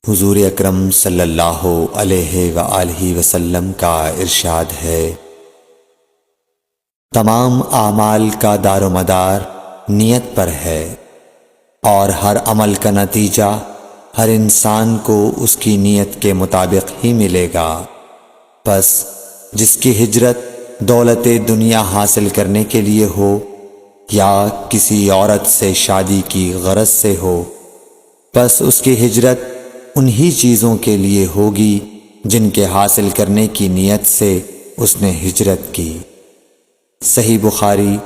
حضور اکرم صلی اللہ علیہ وآلہ وسلم کا ارشاد ہے، تمام اعمال کا دار و مدار نیت پر ہے، اور ہر عمل کا نتیجہ ہر انسان کو اس کی نیت کے مطابق ہی ملے گا۔ پس جس کی ہجرت دولت دنیا حاصل کرنے کے لیے ہو یا کسی عورت سے شادی کی غرض سے ہو، پس اس کی ہجرت انہی چیزوں کے لیے ہوگی جن کے حاصل کرنے کی نیت سے اس نے ہجرت کی۔ صحیح بخاری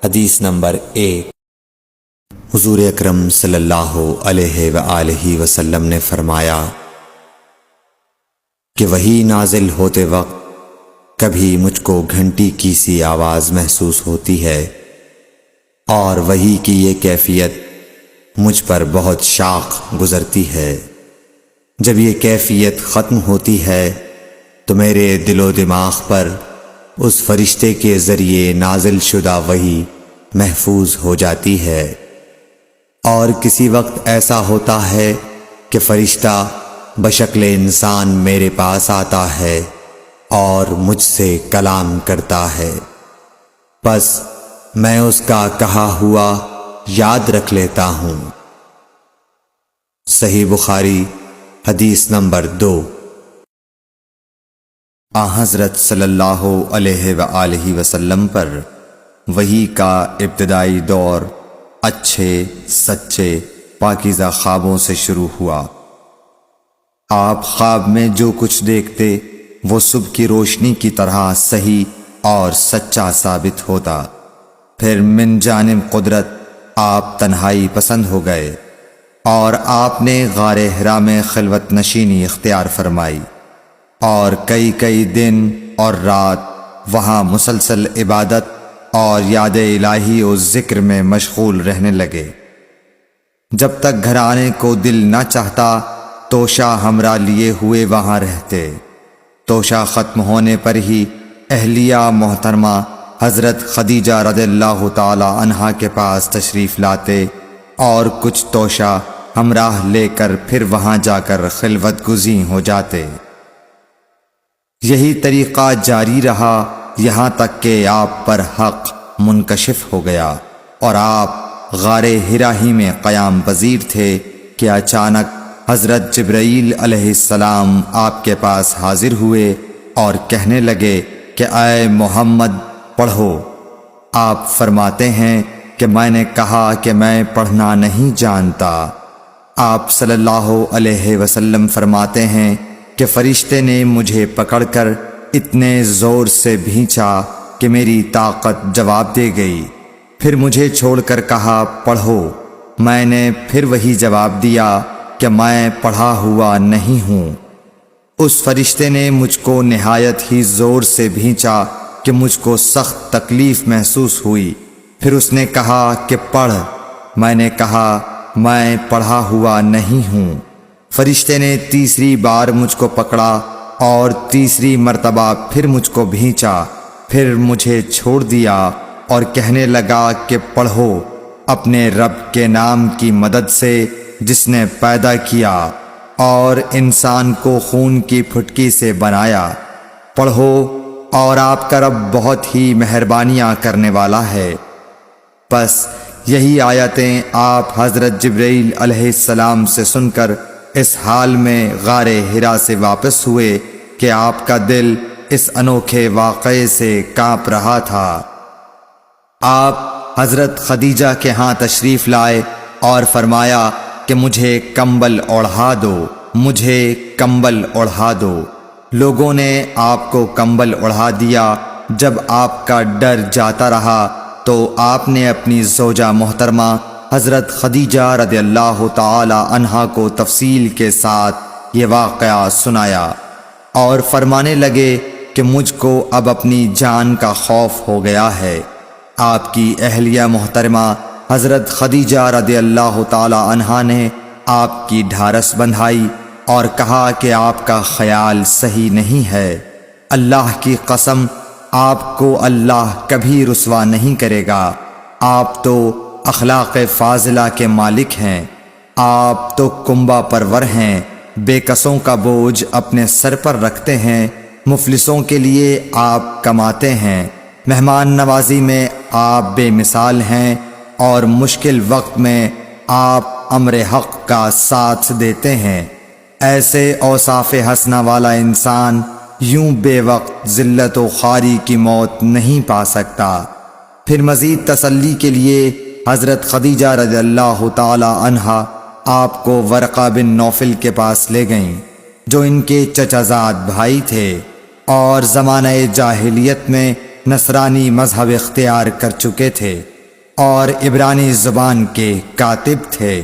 حدیث نمبر 1۔ حضور اکرم صلی اللہ علیہ وآلہ وسلم نے فرمایا کہ وحی نازل ہوتے وقت کبھی مجھ کو گھنٹی کی سی آواز محسوس ہوتی ہے، اور وحی کی یہ کیفیت مجھ پر بہت شاق گزرتی ہے۔ جب یہ کیفیت ختم ہوتی ہے تو میرے دل و دماغ پر اس فرشتے کے ذریعے نازل شدہ وحی محفوظ ہو جاتی ہے، اور کسی وقت ایسا ہوتا ہے کہ فرشتہ بشکل انسان میرے پاس آتا ہے اور مجھ سے کلام کرتا ہے، پس میں اس کا کہا ہوا یاد رکھ لیتا ہوں۔ صحیح بخاری حدیث نمبر 2۔ حضرت صلی اللہ علیہ وآلہ وسلم پر وحی کا ابتدائی دور اچھے سچے پاکیزہ خوابوں سے شروع ہوا۔ آپ خواب میں جو کچھ دیکھتے وہ صبح کی روشنی کی طرح صحیح اور سچا ثابت ہوتا۔ پھر من جانب قدرت آپ تنہائی پسند ہو گئے، اور آپ نے غار حرا میں خلوت نشینی اختیار فرمائی، اور کئی دن اور رات وہاں مسلسل عبادت اور یاد الہی و ذکر میں مشغول رہنے لگے۔ جب تک گھر آنے کو دل نہ چاہتا توشہ ہمراہ لیے ہوئے وہاں رہتے۔ توشہ ختم ہونے پر ہی اہلیہ محترمہ حضرت خدیجہ رضی اللہ تعالی عنہا کے پاس تشریف لاتے، اور کچھ توشہ ہمراہ لے کر پھر وہاں جا کر خلوت گزین ہو جاتے۔ یہی طریقہ جاری رہا یہاں تک کہ آپ پر حق منکشف ہو گیا، اور آپ غار حرا ہی میں قیام پذیر تھے کہ اچانک حضرت جبرائیل علیہ السلام آپ کے پاس حاضر ہوئے اور کہنے لگے کہ اے محمد پڑھو۔ آپ فرماتے ہیں کہ میں نے کہا کہ میں پڑھنا نہیں جانتا۔ آپ صلی اللہ علیہ وسلم فرماتے ہیں کہ فرشتے نے مجھے پکڑ کر اتنے زور سے بھینچا کہ میری طاقت جواب دے گئی، پھر مجھے چھوڑ کر کہا پڑھو۔ میں نے پھر وہی جواب دیا کہ میں پڑھا ہوا نہیں ہوں۔ اس فرشتے نے مجھ کو نہایت ہی زور سے بھینچا کہ مجھ کو سخت تکلیف محسوس ہوئی، پھر اس نے کہا کہ پڑھ۔ میں نے کہا میں پڑھا ہوا نہیں ہوں۔ فرشتے نے تیسری بار مجھ کو پکڑا اور تیسری مرتبہ پھر مجھ کو بھینچا، پھر مجھے چھوڑ دیا اور کہنے لگا کہ پڑھو اپنے رب کے نام کی مدد سے جس نے پیدا کیا اور انسان کو خون کی پھٹکی سے بنایا۔ پڑھو، اور آپ کا رب بہت ہی مہربانیاں کرنے والا ہے۔ پس یہی آیتیں آپ حضرت جبرائیل علیہ السلام سے سن کر اس حال میں غار حرا سے واپس ہوئے کہ آپ کا دل اس انوکھے واقعے سے کانپ رہا تھا۔ آپ حضرت خدیجہ کے ہاں تشریف لائے اور فرمایا کہ مجھے کمبل اوڑھا دو، مجھے کمبل اوڑھا دو۔ لوگوں نے آپ کو کمبل اوڑھا دیا۔ جب آپ کا ڈر جاتا رہا تو آپ نے اپنی زوجہ محترمہ حضرت خدیجہ رضی اللہ تعالی عنہا کو تفصیل کے ساتھ یہ واقعہ سنایا، اور فرمانے لگے کہ مجھ کو اب اپنی جان کا خوف ہو گیا ہے۔ آپ کی اہلیہ محترمہ حضرت خدیجہ رضی اللہ تعالی عنہا نے آپ کی ڈھارس بندھائی اور کہا کہ آپ کا خیال صحیح نہیں ہے۔ اللہ کی قسم آپ کو اللہ کبھی رسوا نہیں کرے گا۔ آپ تو اخلاق فاضلہ کے مالک ہیں، آپ تو کنبہ پرور ہیں، بے کسوں کا بوجھ اپنے سر پر رکھتے ہیں، مفلسوں کے لیے آپ کماتے ہیں، مہمان نوازی میں آپ بے مثال ہیں، اور مشکل وقت میں آپ امر حق کا ساتھ دیتے ہیں۔ ایسے اوصاف حسنہ والا انسان یوں بے وقت ذلت و خواری کی موت نہیں پا سکتا۔ پھر مزید تسلی کے لیے حضرت خدیجہ رضی اللہ تعالی عنہا آپ کو ورقہ بن نوفل کے پاس لے گئیں، جو ان کے چچا زاد بھائی تھے اور زمانہ جاہلیت میں نصرانی مذہب اختیار کر چکے تھے اور عبرانی زبان کے کاتب تھے۔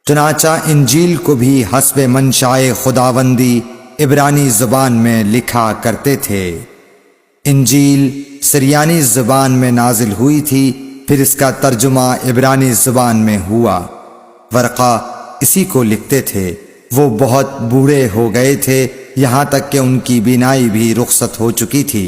چنانچہ انجیل کو بھی حسب منشائے خداوندی عبرانی زبان میں لکھا کرتے تھے۔ انجیل سریانی زبان میں نازل ہوئی تھی، پھر اس کا ترجمہ عبرانی زبان میں ہوا۔ ورقہ اسی کو لکھتے تھے۔ وہ بہت بوڑھے ہو گئے تھے، یہاں تک کہ ان کی بینائی بھی رخصت ہو چکی تھی۔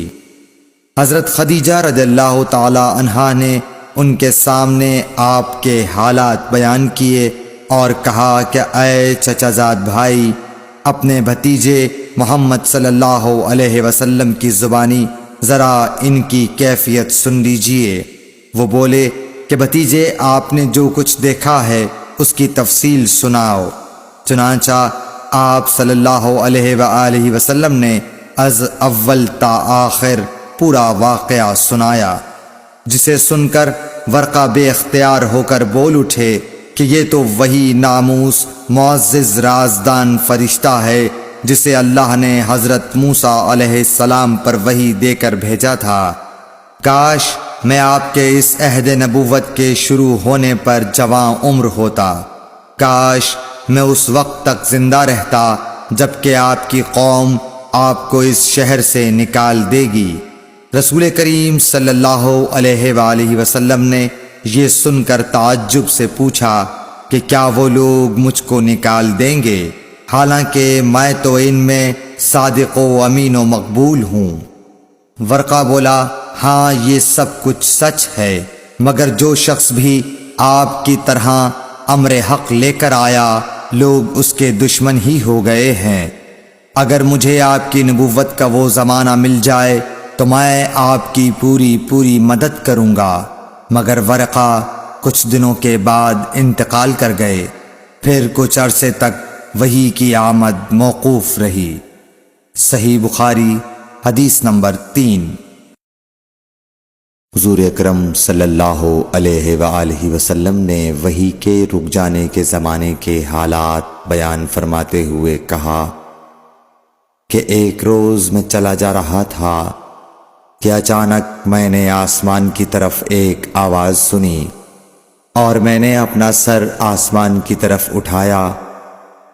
حضرت خدیجہ رضی اللہ تعالی عنہا نے ان کے سامنے آپ کے حالات بیان کیے اور کہا کہ اے چچا زاد بھائی، اپنے بھتیجے محمد صلی اللہ علیہ وسلم کی زبانی ذرا ان کی کیفیت سن لیجئے۔ وہ بولے کہ بھتیجے، آپ نے جو کچھ دیکھا ہے اس کی تفصیل سناؤ۔ چنانچہ آپ صلی اللہ علیہ وآلہ وسلم نے از اول تا آخر پورا واقعہ سنایا، جسے سن کر ورقہ بے اختیار ہو کر بول اٹھے کہ یہ تو وہی ناموس معزز رازدان فرشتہ ہے جسے اللہ نے حضرت موسیٰ علیہ السلام پر وحی دے کر بھیجا تھا۔ کاش میں آپ کے اس عہد نبوت کے شروع ہونے پر جواں عمر ہوتا، کاش میں اس وقت تک زندہ رہتا جب کہ آپ کی قوم آپ کو اس شہر سے نکال دے گی۔ رسول کریم صلی اللہ علیہ وآلہ وسلم نے یہ سن کر تعجب سے پوچھا کہ کیا وہ لوگ مجھ کو نکال دیں گے، حالانکہ میں تو ان میں صادق و امین و مقبول ہوں۔ ورقہ بولا، ہاں یہ سب کچھ سچ ہے، مگر جو شخص بھی آپ کی طرح امر حق لے کر آیا لوگ اس کے دشمن ہی ہو گئے ہیں۔ اگر مجھے آپ کی نبوت کا وہ زمانہ مل جائے تو میں آپ کی پوری مدد کروں گا، مگر ورقہ کچھ دنوں کے بعد انتقال کر گئے۔ پھر کچھ عرصے تک وحی کی آمد موقوف رہی۔ صحیح بخاری حدیث نمبر 3۔ حضور اکرم صلی اللہ علیہ وآلہ وسلم نے وحی کے رک جانے کے زمانے کے حالات بیان فرماتے ہوئے کہا کہ ایک روز میں چلا جا رہا تھا کہ اچانک میں نے آسمان کی طرف ایک آواز سنی اور میں نے اپنا سر آسمان کی طرف اٹھایا۔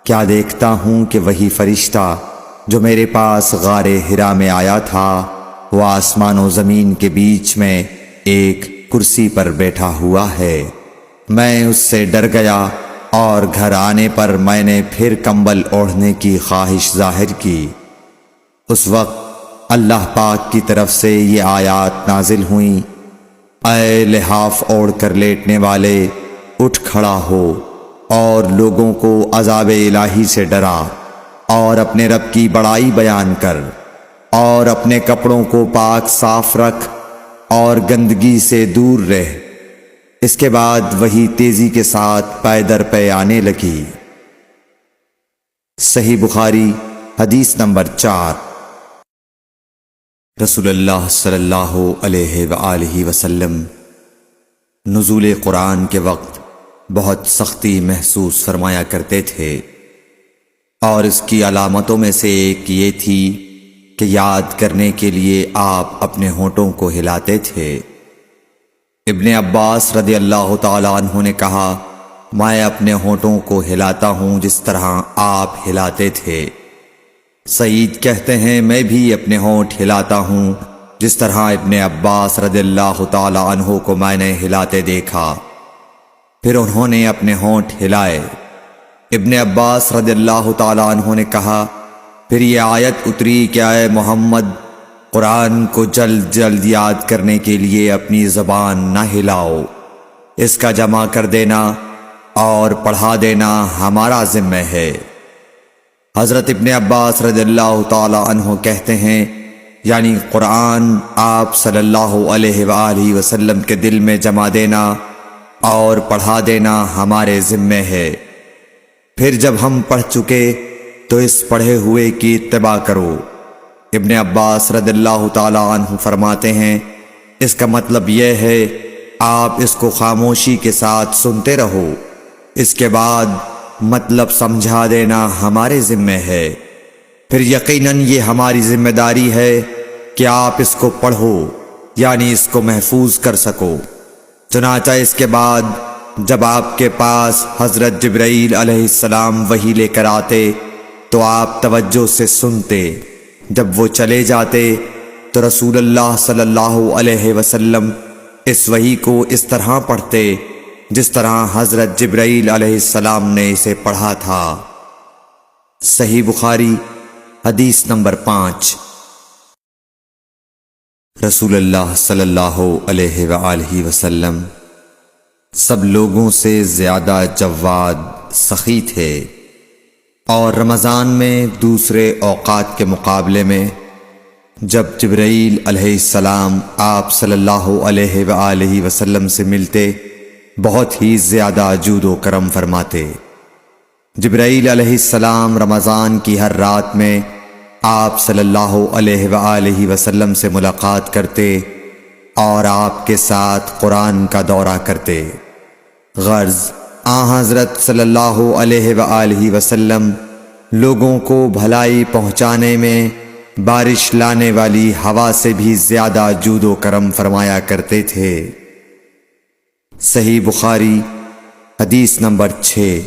کیا دیکھتا ہوں کہ وہی فرشتہ جو میرے پاس غار حرا میں آیا تھا وہ آسمان و زمین کے بیچ میں ایک کرسی پر بیٹھا ہوا ہے۔ میں اس سے ڈر گیا اور گھر آنے پر میں نے پھر کمبل اوڑھنے کی خواہش ظاہر کی۔ اس وقت اللہ پاک کی طرف سے یہ آیات نازل ہوئیں، اے لحاف اوڑھ کر لیٹنے والے، اٹھ کھڑا ہو اور لوگوں کو عذاب الہی سے ڈرا، اور اپنے رب کی بڑائی بیان کر، اور اپنے کپڑوں کو پاک صاف رکھ اور گندگی سے دور رہ۔ اس کے بعد وہی تیزی کے ساتھ پے در پے آنے لگی۔ صحیح بخاری حدیث نمبر 4۔ رسول اللہ صلی اللہ علیہ وآلہ وسلم نزول قرآن کے وقت بہت سختی محسوس فرمایا کرتے تھے، اور اس کی علامتوں میں سے ایک یہ تھی کہ یاد کرنے کے لیے آپ اپنے ہونٹوں کو ہلاتے تھے۔ ابن عباس رضی اللہ تعالیٰ عنہ نے کہا، میں اپنے ہونٹوں کو ہلاتا ہوں جس طرح آپ ہلاتے تھے۔ سعید کہتے ہیں، میں بھی اپنے ہونٹ ہلاتا ہوں جس طرح ابن عباس رضی اللہ تعالیٰ عنہ کو میں نے ہلاتے دیکھا۔ پھر انہوں نے اپنے ہونٹ ہلائے۔ ابن عباس رضی اللہ تعالیٰ عنہ نے کہا، پھر یہ آیت اتری کہ اے محمد، قرآن کو جلد جلد یاد کرنے کے لیے اپنی زبان نہ ہلاؤ، اس کا جمع کر دینا اور پڑھا دینا ہمارا ذمہ ہے۔ حضرت ابن عباس رضی اللہ تعالی عنہ کہتے ہیں، یعنی قرآن آپ صلی اللہ علیہ وآلہ وسلم کے دل میں جما دینا اور پڑھا دینا ہمارے ذمے ہے۔ پھر جب ہم پڑھ چکے تو اس پڑھے ہوئے کی اتباع کرو۔ ابن عباس رضی اللہ تعالی عنہ فرماتے ہیں، اس کا مطلب یہ ہے آپ اس کو خاموشی کے ساتھ سنتے رہو، اس کے بعد مطلب سمجھا دینا ہمارے ذمے ہے۔ پھر یقیناً یہ ہماری ذمہ داری ہے کہ آپ اس کو پڑھو، یعنی اس کو محفوظ کر سکو۔ چنانچہ اس کے بعد جب آپ کے پاس حضرت جبرائیل علیہ السلام وحی لے کر آتے تو آپ توجہ سے سنتے، جب وہ چلے جاتے تو رسول اللہ صلی اللہ علیہ وسلم اس وحی کو اس طرح پڑھتے جس طرح حضرت جبرائیل علیہ السلام نے اسے پڑھا تھا۔ صحیح بخاری حدیث نمبر 5۔ رسول اللہ صلی اللہ علیہ وآلہ وسلم سب لوگوں سے زیادہ جواد سخی تھے، اور رمضان میں دوسرے اوقات کے مقابلے میں جب جبرائیل علیہ السلام آپ صلی اللہ علیہ وآلہ وسلم سے ملتے بہت ہی زیادہ جود و کرم فرماتے۔ جبرائیل علیہ السلام رمضان کی ہر رات میں آپ صلی اللہ علیہ وآلہ وسلم سے ملاقات کرتے اور آپ کے ساتھ قرآن کا دورہ کرتے۔ غرض حضرت صلی اللہ علیہ وآلہ وسلم لوگوں کو بھلائی پہنچانے میں بارش لانے والی ہوا سے بھی زیادہ جود و کرم فرمایا کرتے تھے۔ صحیح بخاری حدیث نمبر 6۔